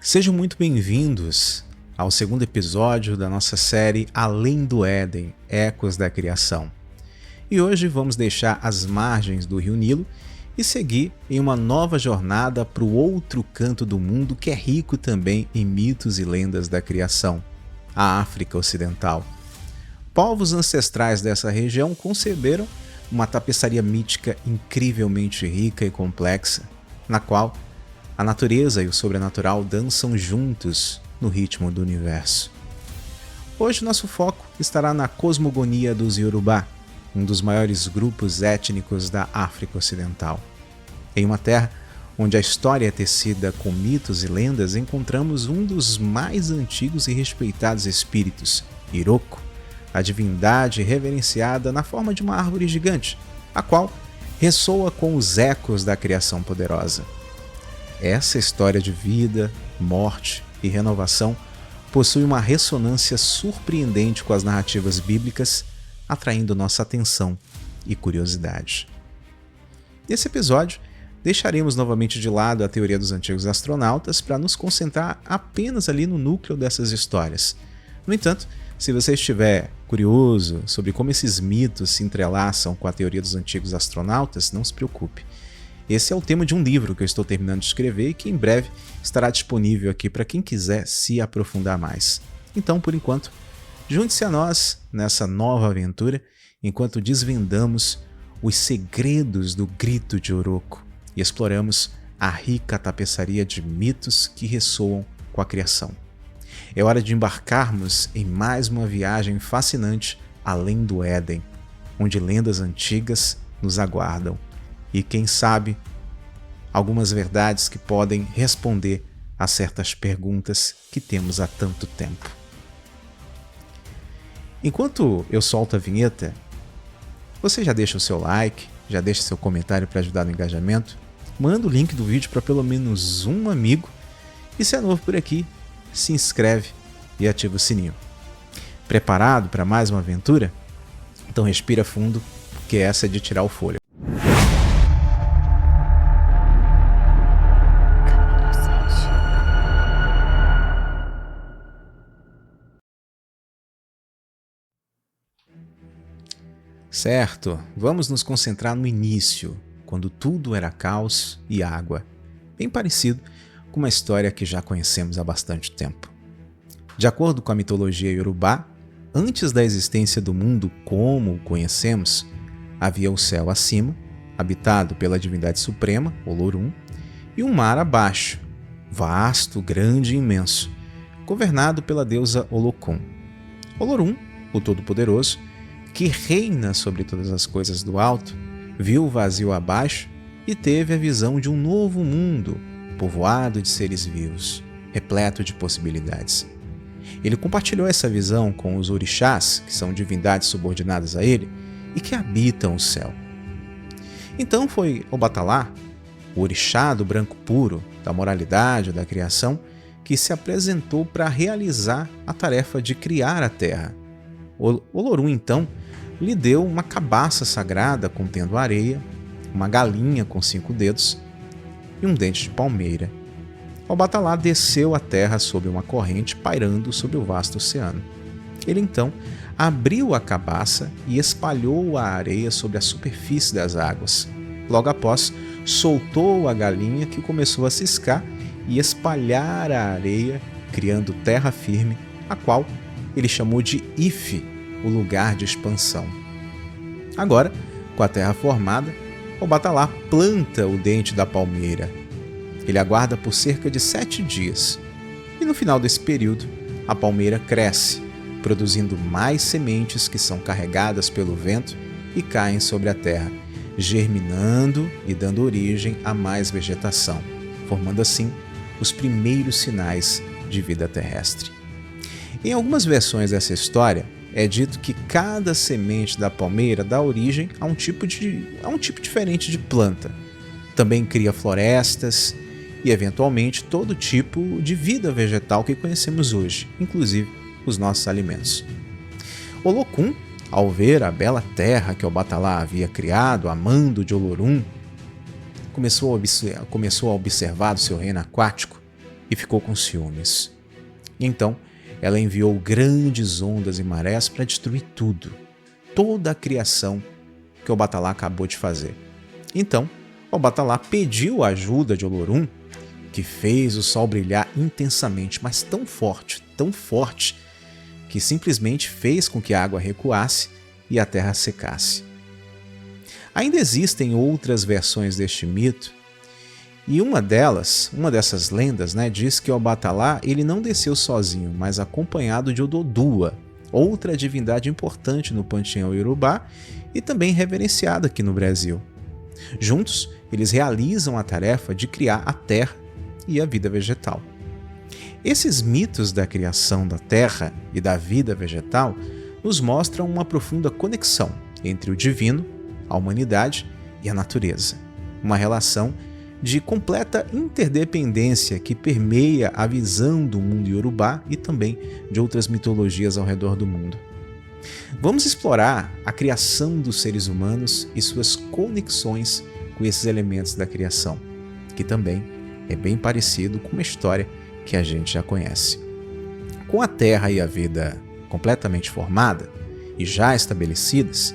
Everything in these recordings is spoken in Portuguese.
Sejam muito bem-vindos ao segundo episódio da nossa série Além do Éden, Ecos da Criação. E hoje vamos deixar as margens do Rio Nilo e seguir em uma nova jornada para o outro canto do mundo que é rico também em mitos e lendas da criação, a África Ocidental. Povos ancestrais dessa região conceberam uma tapeçaria mítica incrivelmente rica e complexa, na qual a natureza e o sobrenatural dançam juntos no ritmo do universo. Hoje nosso foco estará na cosmogonia dos Yorubá, um dos maiores grupos étnicos da África Ocidental. Em uma terra onde a história é tecida com mitos e lendas, encontramos um dos mais antigos e respeitados espíritos, Iroko, a divindade reverenciada na forma de uma árvore gigante, a qual ressoa com os ecos da criação poderosa. Essa história de vida, morte e renovação possui uma ressonância surpreendente com as narrativas bíblicas, atraindo nossa atenção e curiosidade. Nesse episódio, deixaremos novamente de lado a teoria dos antigos astronautas para nos concentrar apenas ali no núcleo dessas histórias. No entanto, se você estiver curioso sobre como esses mitos se entrelaçam com a teoria dos antigos astronautas, não se preocupe. Esse é o tema de um livro que eu estou terminando de escrever e que em breve estará disponível aqui para quem quiser se aprofundar mais. Então, por enquanto, junte-se a nós nessa nova aventura enquanto desvendamos os segredos do grito de Oroko e exploramos a rica tapeçaria de mitos que ressoam com a criação. É hora de embarcarmos em mais uma viagem fascinante além do Éden, onde lendas antigas nos aguardam e, quem sabe, algumas verdades que podem responder a certas perguntas que temos há tanto tempo. Enquanto eu solto a vinheta, você já deixa o seu like, já deixa seu comentário para ajudar no engajamento, manda o link do vídeo para pelo menos um amigo e, se é novo por aqui, se inscreve e ativa o sininho. Preparado para mais uma aventura? Então respira fundo, porque essa é de tirar o fôlego. Certo, vamos nos concentrar no início, quando tudo era caos e água, bem parecido com uma história que já conhecemos há bastante tempo. De acordo com a mitologia Yorubá, antes da existência do mundo como o conhecemos, havia o céu acima, habitado pela divindade suprema, Olorum, e um mar abaixo, vasto, grande e imenso, governado pela deusa Olokun. Olorum, o Todo-Poderoso, que reina sobre todas as coisas do alto, viu o vazio abaixo e teve a visão de um novo mundo, povoado de seres vivos, repleto de possibilidades. Ele compartilhou essa visão com os orixás, que são divindades subordinadas a ele e que habitam o céu. Então foi Obatalá, o orixá do branco puro, da moralidade, da criação, que se apresentou para realizar a tarefa de criar a terra. Olorum, então, lhe deu uma cabaça sagrada contendo areia, uma galinha com 5 dedos e um dente de palmeira. Obatalá desceu a terra sob uma corrente pairando sobre o vasto oceano. Ele então abriu a cabaça e espalhou a areia sobre a superfície das águas. Logo após, soltou a galinha, que começou a ciscar e espalhar a areia, criando terra firme, a qual ele chamou de Ife, o lugar de expansão. Agora, com a terra formada, Obatalá planta o dente da palmeira. Ele aguarda por cerca de 7 dias, e no final desse período, a palmeira cresce, produzindo mais sementes que são carregadas pelo vento e caem sobre a terra, germinando e dando origem a mais vegetação, formando assim os primeiros sinais de vida terrestre. Em algumas versões dessa história, é dito que cada semente da palmeira dá origem a um tipo diferente de planta. Também cria florestas e, eventualmente, todo tipo de vida vegetal que conhecemos hoje, inclusive os nossos alimentos. Olokun, ao ver a bela terra que Obatalá havia criado a mando de Olorum, começou a observar o seu reino aquático e ficou com ciúmes. Então, ela enviou grandes ondas e marés para destruir tudo, toda a criação que Obatalá acabou de fazer. Então, Obatalá pediu a ajuda de Olorum, que fez o sol brilhar intensamente, mas tão forte, que simplesmente fez com que a água recuasse e a terra secasse. Ainda existem outras versões deste mito, e uma dessas lendas, diz que Obatalá ele não desceu sozinho, mas acompanhado de Ododua, outra divindade importante no panteão iorubá e também reverenciada aqui no Brasil. Juntos, eles realizam a tarefa de criar a terra e a vida vegetal. Esses mitos da criação da terra e da vida vegetal nos mostram uma profunda conexão entre o divino, a humanidade e a natureza. Uma relação de completa interdependência que permeia a visão do mundo iorubá e também de outras mitologias ao redor do mundo. Vamos explorar a criação dos seres humanos e suas conexões com esses elementos da criação, que também é bem parecido com uma história que a gente já conhece. Com a Terra e a vida completamente formada e já estabelecidas,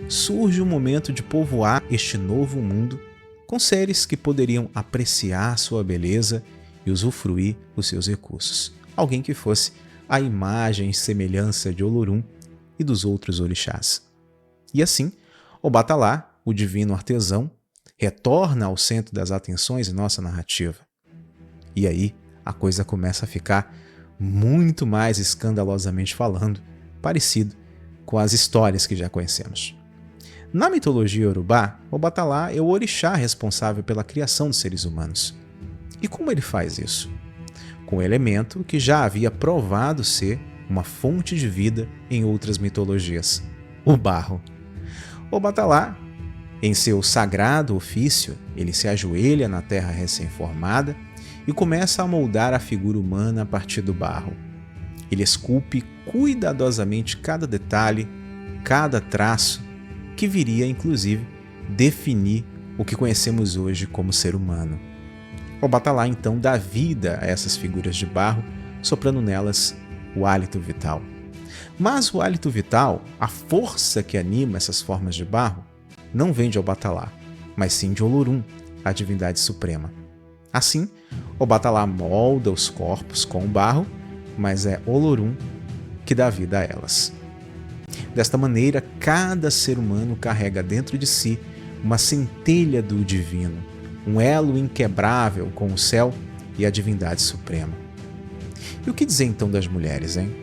surge o momento de povoar este novo mundo com seres que poderiam apreciar sua beleza e usufruir os seus recursos. Alguém que fosse a imagem e semelhança de Olorum e dos outros orixás. E assim, Obatalá, o divino artesão, retorna ao centro das atenções em nossa narrativa. E aí, a coisa começa a ficar muito mais escandalosamente falando, parecido com as histórias que já conhecemos. Na mitologia iorubá, Obatalá é o orixá responsável pela criação dos seres humanos. E como ele faz isso? Com um elemento que já havia provado ser uma fonte de vida em outras mitologias, o barro. Obatalá, em seu sagrado ofício, ele se ajoelha na terra recém-formada e começa a moldar a figura humana a partir do barro. Ele esculpe cuidadosamente cada detalhe, cada traço, que viria, inclusive, definir o que conhecemos hoje como ser humano. Obatalá, então, dá vida a essas figuras de barro, soprando nelas o hálito vital. Mas o hálito vital, a força que anima essas formas de barro, não vem de Obatalá, mas sim de Olorum, a divindade suprema. Assim, Obatalá molda os corpos com o barro, mas é Olorum que dá vida a elas. Desta maneira, cada ser humano carrega dentro de si uma centelha do divino, um elo inquebrável com o céu e a divindade suprema. E o que dizer então das mulheres, hein?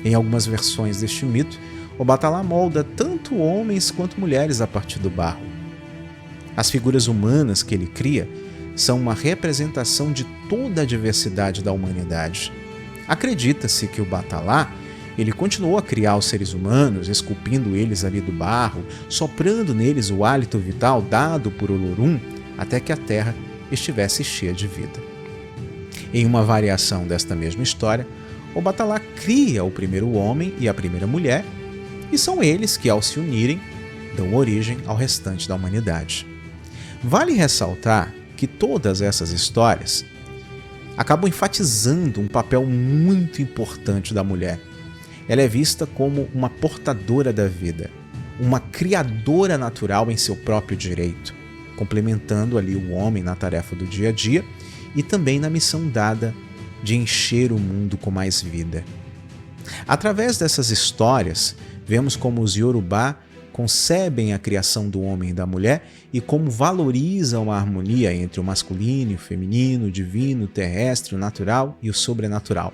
Em algumas versões deste mito, Obatalá molda tanto homens quanto mulheres a partir do barro. As figuras humanas que ele cria são uma representação de toda a diversidade da humanidade. Acredita-se que o Obatalá ele continuou a criar os seres humanos, esculpindo eles ali do barro, soprando neles o hálito vital dado por Olorum, até que a terra estivesse cheia de vida. Em uma variação desta mesma história, Obatalá cria o primeiro homem e a primeira mulher, e são eles que, ao se unirem, dão origem ao restante da humanidade. Vale ressaltar que todas essas histórias acabam enfatizando um papel muito importante da mulher. Ela é vista como uma portadora da vida, uma criadora natural em seu próprio direito, complementando ali o homem na tarefa do dia a dia e também na missão dada de encher o mundo com mais vida. Através dessas histórias, vemos como os Iorubá concebem a criação do homem e da mulher e como valorizam a harmonia entre o masculino e o feminino, o divino, o terrestre, o natural e o sobrenatural.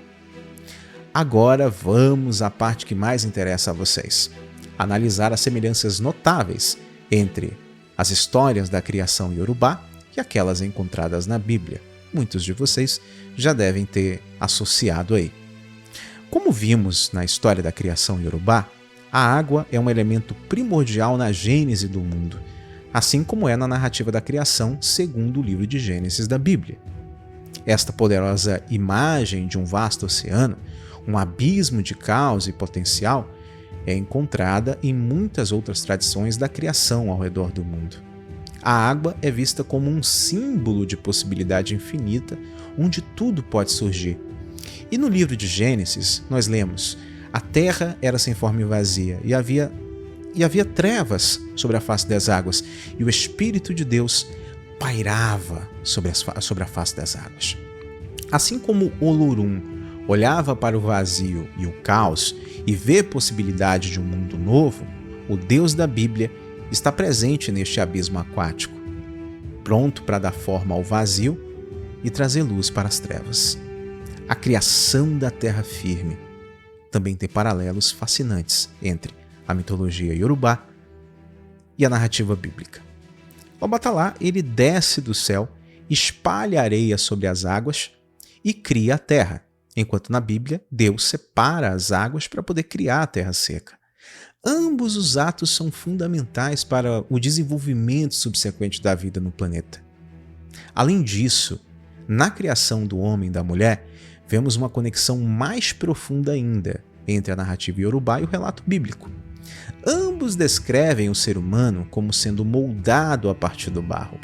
Agora vamos à parte que mais interessa a vocês: analisar as semelhanças notáveis entre as histórias da criação iorubá e aquelas encontradas na Bíblia. Muitos de vocês já devem ter associado aí. Como vimos na história da criação iorubá, a água é um elemento primordial na gênese do mundo, assim como é na narrativa da criação segundo o livro de Gênesis da Bíblia. Esta poderosa imagem de um vasto oceano, um abismo de caos e potencial, é encontrada em muitas outras tradições da criação ao redor do mundo. A água é vista como um símbolo de possibilidade infinita, onde tudo pode surgir. E no livro de Gênesis, nós lemos: a terra era sem forma e vazia, e havia trevas sobre a face das águas, e o Espírito de Deus pairava sobre a face das águas. Assim como Olorum olhava para o vazio e o caos e vê possibilidade de um mundo novo, o Deus da Bíblia está presente neste abismo aquático, pronto para dar forma ao vazio e trazer luz para as trevas. A criação da terra firme também tem paralelos fascinantes entre a mitologia iorubá e a narrativa bíblica. O Batalá, ele desce do céu, espalha areia sobre as águas e cria a terra, enquanto na Bíblia Deus separa as águas para poder criar a terra seca. Ambos os atos são fundamentais para o desenvolvimento subsequente da vida no planeta. Além disso, na criação do homem e da mulher, vemos uma conexão mais profunda ainda entre a narrativa iorubá e o relato bíblico. Ambos descrevem o ser humano como sendo moldado a partir do barro.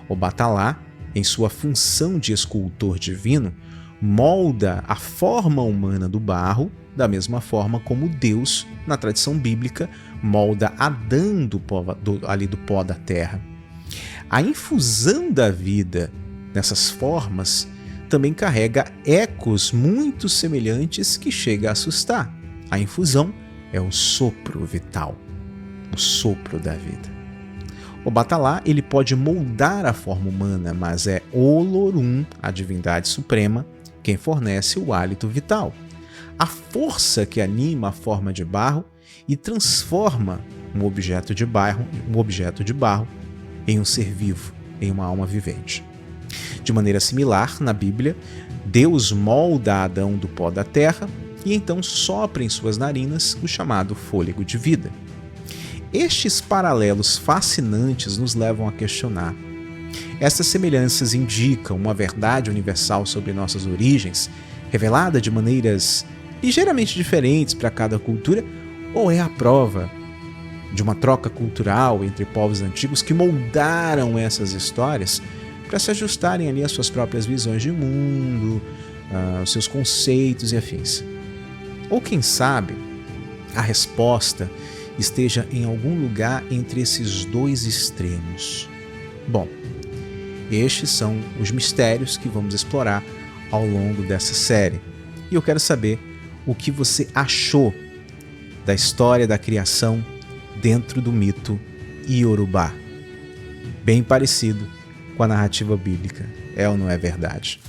O Batalá, em sua função de escultor divino, molda a forma humana do barro da mesma forma como Deus, na tradição bíblica, molda Adão do pó da terra. A infusão da vida nessas formas também carrega ecos muito semelhantes que chega a assustar. A infusão é o sopro vital, o sopro da vida. O Batalá, ele pode moldar a forma humana, mas é Olorum, a divindade suprema, quem fornece o hálito vital, a força que anima a forma de barro e transforma um objeto de barro em um ser vivo, em uma alma vivente. De maneira similar, na Bíblia, Deus molda Adão do pó da terra e então sopra em suas narinas o chamado fôlego de vida. Estes paralelos fascinantes nos levam a questionar: essas semelhanças indicam uma verdade universal sobre nossas origens, revelada de maneiras ligeiramente diferentes para cada cultura, ou é a prova de uma troca cultural entre povos antigos que moldaram essas histórias para se ajustarem ali às suas próprias visões de mundo, aos seus conceitos e afins? Ou quem sabe a resposta esteja em algum lugar entre esses dois extremos? Bom, estes são os mistérios que vamos explorar ao longo dessa série. E eu quero saber o que você achou da história da criação dentro do mito iorubá. Bem parecido com a narrativa bíblica, é ou não é verdade?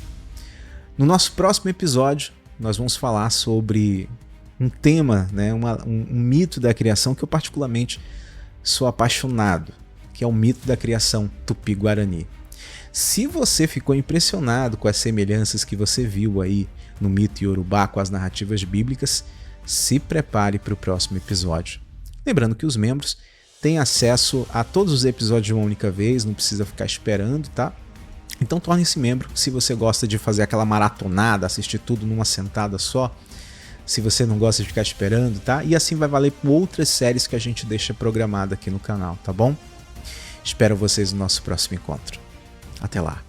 No nosso próximo episódio, nós vamos falar sobre um tema, um mito da criação que eu particularmente sou apaixonado, que é o mito da criação tupi-guarani. Se você ficou impressionado com as semelhanças que você viu aí no mito iorubá com as narrativas bíblicas, se prepare para o próximo episódio. Lembrando que os membros têm acesso a todos os episódios de uma única vez, não precisa ficar esperando, tá? Então torne-se membro se você gosta de fazer aquela maratonada, assistir tudo numa sentada só. Se você não gosta de ficar esperando, tá? E assim vai valer por outras séries que a gente deixa programada aqui no canal, tá bom? Espero vocês no nosso próximo encontro. Até lá!